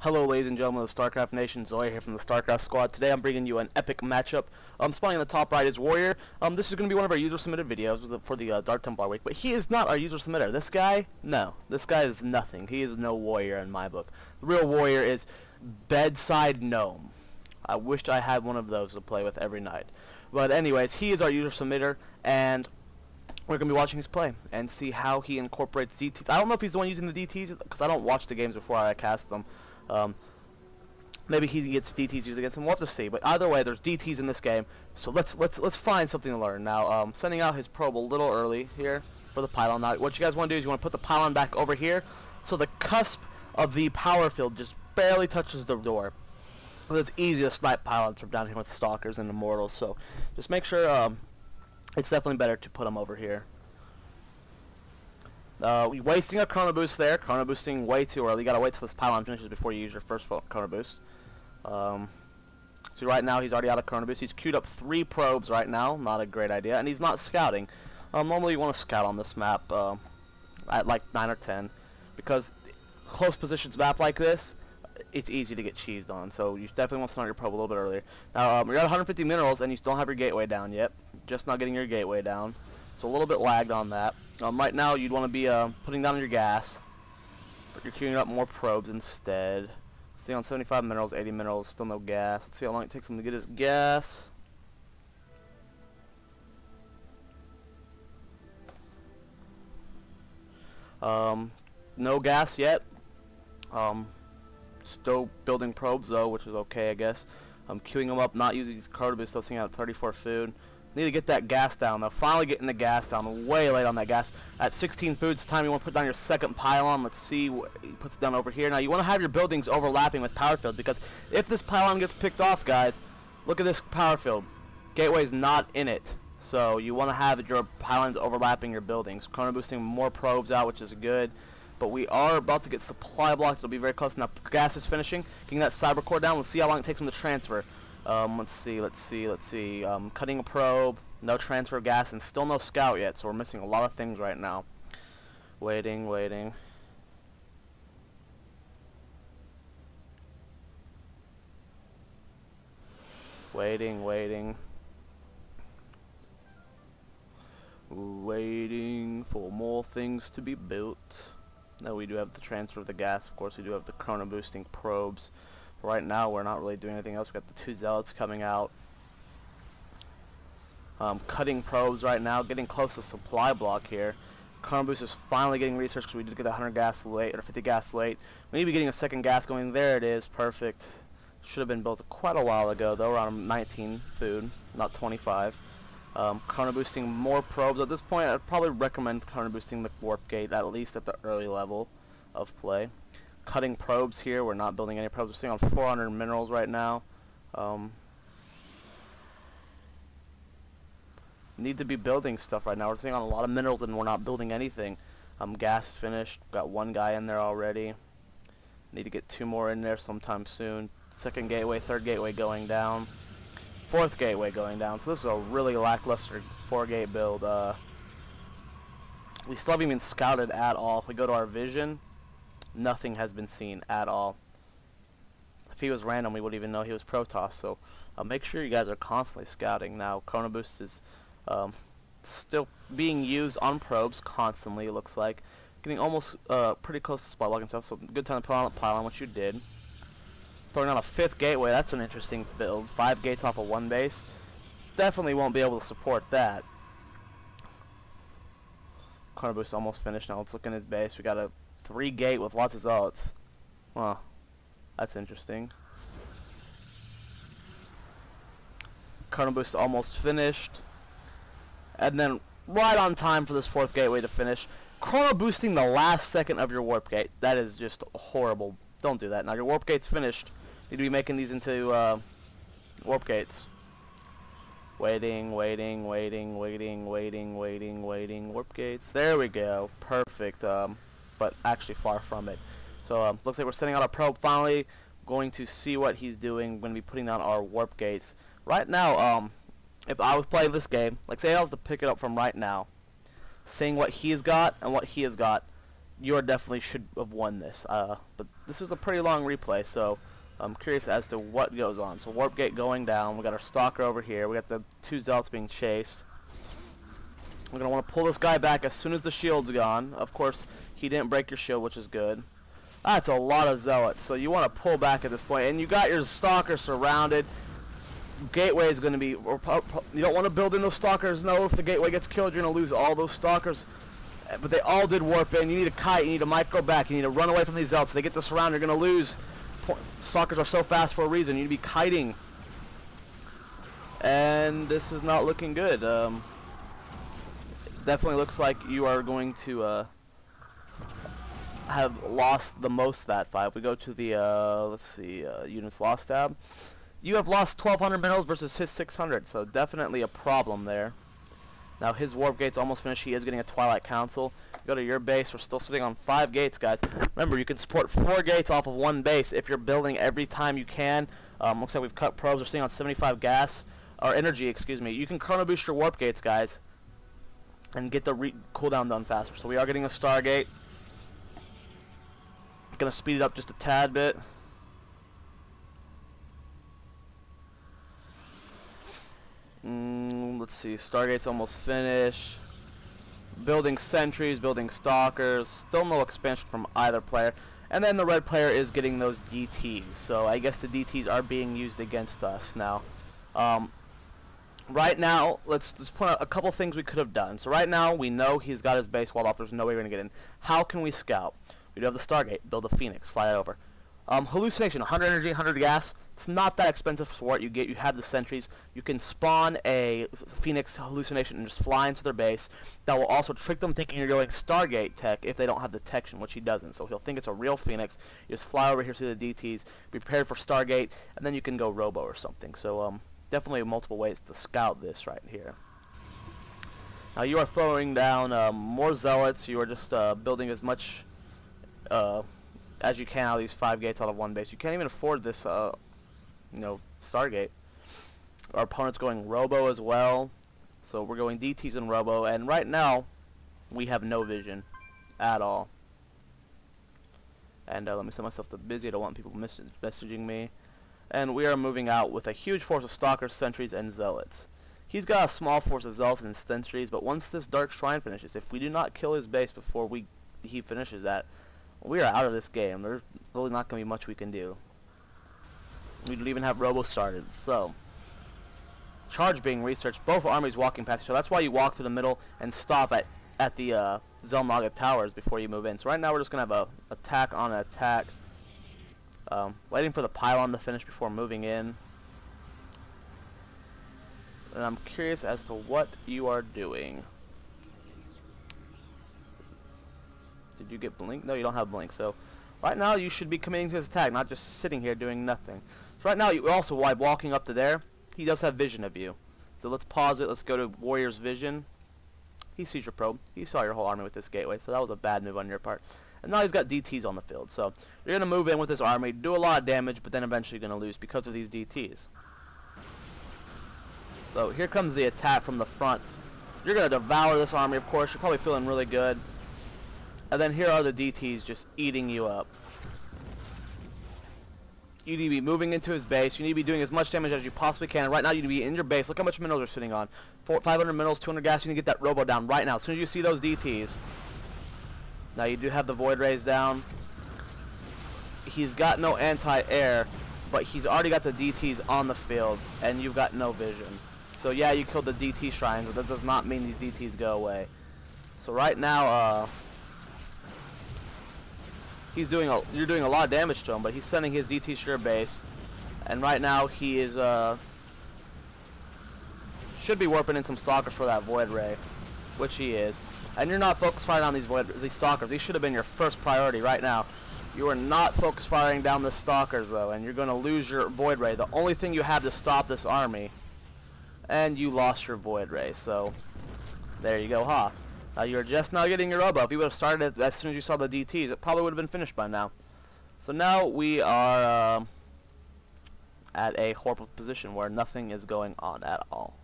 Hello ladies and gentlemen of the StarCraft Nation, Zoya here from the StarCraft Squad. Today I'm bringing you an epic matchup. Spawning on the top right is Warrior. This is going to be one of our user submitted videos for the Dark Templar week, but he is not our user submitter. This guy, no. This guy is nothing. He is no warrior in my book. The real warrior is BedsideGnome. I wished I had one of those to play with every night. But anyways, he is our user submitter, and we're going to be watching his play and see how he incorporates DTs. I don't know if he's the one using the DTs, because I don't watch the games before I cast them. Maybe he gets DTs used against him. We'll have to see. But either way, there's DTs in this game. So let's find something to learn. Now, sending out his probe a little early here for the pylon. Now, what you guys want to do is you want to put the pylon back over here, so the cusp of the power field just barely touches the door. So it's easy to snipe pylons from down here with stalkers and immortals. So just make sure it's definitely better to put them over here. We're wasting a chrono boost there. Chrono boosting way too early. You gotta wait till this pylon finishes before you use your first chrono boost. So right now he's already out of chrono boost. He's queued up 3 probes right now. Not a great idea. And he's not scouting. Normally you want to scout on this map at like 9 or 10, because close positions map like this, it's easy to get cheesed on. So you definitely want to start your probe a little bit earlier. Now you're at 150 minerals and you don't have your gateway down yet. Just not getting your gateway down. So a little bit lagged on that. Right now you'd want to be putting down your gas, but you're queuing up more probes instead. Stay on 75 minerals, 80 minerals, still no gas. Let's see how long it takes him to get his gas. No gas yet. Still building probes though, which is okay, I guess. I'm queuing them up, not using these chrono boosts, still seeing out 34 food. Need to get that gas down though. Finally getting the gas down. Way late on that gas. At 16 food, it's time you want to put down your second pylon. Let's see what he puts it down over here. Now you want to have your buildings overlapping with power field, because if this pylon gets picked off, guys, look at this power field. Gateway's not in it. So you want to have your pylons overlapping your buildings. Chrono boosting more probes out, which is good. But we are about to get supply blocked. It'll be very close. Now gas is finishing. Getting that cyber core down. Let's see how long it takes him to transfer. Let's see. Cutting a probe, no transfer of gas, and still no scout yet, so we're missing a lot of things right now. Waiting. Waiting. Waiting for more things to be built. Now we do have the transfer of the gas. Of course, we do have the chrono boosting probes. Right now we're not really doing anything else. We've got the 2 zealots coming out. Cutting probes right now, getting close to supply block here. Chrono boost is finally getting research, because we did get 100 gas late, or 50 gas late. We need to be getting a second gas going. There it is, perfect. Should have been built quite a while ago though, around 19 food, not 25. Chrono boosting more probes. At this point I'd probably recommend chrono boosting the warp gate, at least at the early level of play. Cutting probes here. We're not building any probes. We're sitting on 400 minerals right now. Need to be building stuff right now. We're sitting on a lot of minerals and we're not building anything. Gas is finished. Got 1 guy in there already. Need to get 2 more in there sometime soon. Second gateway, third gateway going down. Fourth gateway going down. So this is a really lackluster 4-gate build. We still haven't even scouted at all. If we go to our vision, nothing has been seen at all. If he was random, we wouldn't even know he was protoss. So make sure you guys are constantly scouting. Now chrono boost is still being used on probes constantly, it looks like. Getting almost pretty close to spot lock and stuff, so good time to put on a pylon, which you did. Throwing on a 5th gateway, that's an interesting build. 5 gates off of 1 base. Definitely won't be able to support that. Chrono boost almost finished. Now let's look in his base. We got a 3 gate with lots of zealots. Huh. That's interesting. Chrono boost almost finished. And then right on time for this 4th gateway to finish. Chrono boosting the last second of your warp gate. That is just horrible. Don't do that. Now your warp gate's finished. You need to be making these into warp gates. Waiting. Warp gates. There we go. Perfect. But actually far from it. So looks like we're sending out our probe finally. Going to see what he's doing. We're going to be putting down our warp gates. Right now, if I was playing this game, like say I was to pick it up from right now, seeing what he's got and what he has got, you are definitely should have won this. But this is a pretty long replay, so I'm curious as to what goes on. So warp gate going down. We got our stalker over here. We got the 2 zealots being chased. We're gonna want to pull this guy back as soon as the shield's gone. Of course, he didn't break your shield, which is good. That's a lot of zealots, so you want to pull back at this point, and you got your stalker surrounded. Gateway is going to be, you don't want to build in those stalkers. No, if the gateway gets killed, you're going to lose all those stalkers. But they all did warp in. You need a kite, you need a micro back, you need to run away from these zealots. They get to surround, you're going to lose. Stalkers are so fast for a reason. You need to be kiting. And this is not looking good. Definitely looks like you are going to have lost the most that fight. If we go to the, let's see, units lost tab. You have lost 1,200 minerals versus his 600, so definitely a problem there. Now his warp gate's almost finished. He is getting a Twilight Council. Go to your base. We're still sitting on 5 gates, guys. Remember, you can support 4 gates off of 1 base if you're building every time you can. Looks like we've cut probes. We're sitting on 75 gas, or energy, excuse me. You can chrono boost your warp gates, guys, and get the cooldown done faster. So we are getting a Stargate. Gonna speed it up just a tad bit. Let's see, Stargate's almost finished. Building sentries, building stalkers. Still no expansion from either player. And then the red player is getting those DTs. So I guess the DTs are being used against us now. Right now, let's point out a couple things we could have done. So right now, we know he's got his base walled off. There's no way we're going to get in. How can we scout? We do have the Stargate. Build a Phoenix. Fly it over. Hallucination, 100 energy, 100 gas. It's not that expensive for what you get. You have the sentries. You can spawn a Phoenix hallucination and just fly into their base. That will also trick them thinking you're going Stargate tech if they don't have detection, which he doesn't. So he'll think it's a real Phoenix. You just fly over here to the DTs, be prepared for Stargate, and then you can go Robo or something. So definitely multiple ways to scout this right here. Now you are throwing down more zealots. You are just building as much as you can out of these 5 gates out of 1 base. You can't even afford this, you know, Stargate. Our opponent's going Robo as well, so we're going DTs and Robo, and right now we have no vision at all. And let me set myself to busy. I don't want people messaging me. And we are moving out with a huge force of Stalkers, Sentries, and Zealots. He's got a small force of Zealots and Sentries, but once this Dark Shrine finishes, if we do not kill his base before he finishes that, we are out of this game. There's really not going to be much we can do. We don't even have Robo started. So, charge being researched. Both armies walking past each other. That's why you walk through the middle and stop at the Xel'Naga Towers before you move in. So right now we're just going to have a attack on an attack. Waiting for the pylon to finish before moving in. And I'm curious as to what you are doing. Did you get blink? No, you don't have blink. So right now you should be committing to his attack, not just sitting here doing nothing. So right now you also, while walking up to there, he does have vision of you. So let's pause it. Let's go to Warrior's Vision. He sees your probe. He saw your whole army with this gateway, so that was a bad move on your part. And now he's got DTs on the field. So you're going to move in with this army, do a lot of damage, but then eventually you're going to lose because of these DTs. So here comes the attack from the front. You're going to devour this army, of course. You're probably feeling really good. And then here are the DTs just eating you up. You need to be moving into his base. You need to be doing as much damage as you possibly can. Right now you need to be in your base. Look how much minerals you're sitting on. 500 minerals, 200 gas. You need to get that Robo down right now. As soon as you see those DTs. Now you do have the Void Rays down. He's got no anti-air, but he's already got the DTs on the field, and you've got no vision. So yeah, you killed the DT shrines, but that does not mean these DTs go away. So right now, you're doing a lot of damage to him, but he's sending his DTs to your base, and right now he is should be warping in some stalkers for that Void Ray, which he is. And you're not focus firing on these stalkers. These should have been your first priority right now. You are not focus firing down the stalkers though, and you're going to lose your Void Ray. The only thing you have to stop this army, and you lost your Void Ray. So there you go, huh? You're just now getting your Robo. If you would have started it as soon as you saw the DTs, it probably would have been finished by now. So now we are at a horrible position where nothing is going on at all.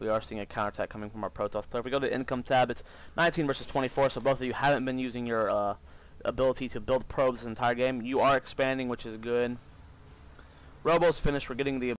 we are seeing a counterattack coming from our protoss player. If we go to the income tab, it's 19 versus 24, so both of you haven't been using your ability to build probes this entire game. You are expanding, which is good. Robo's finished. We're getting the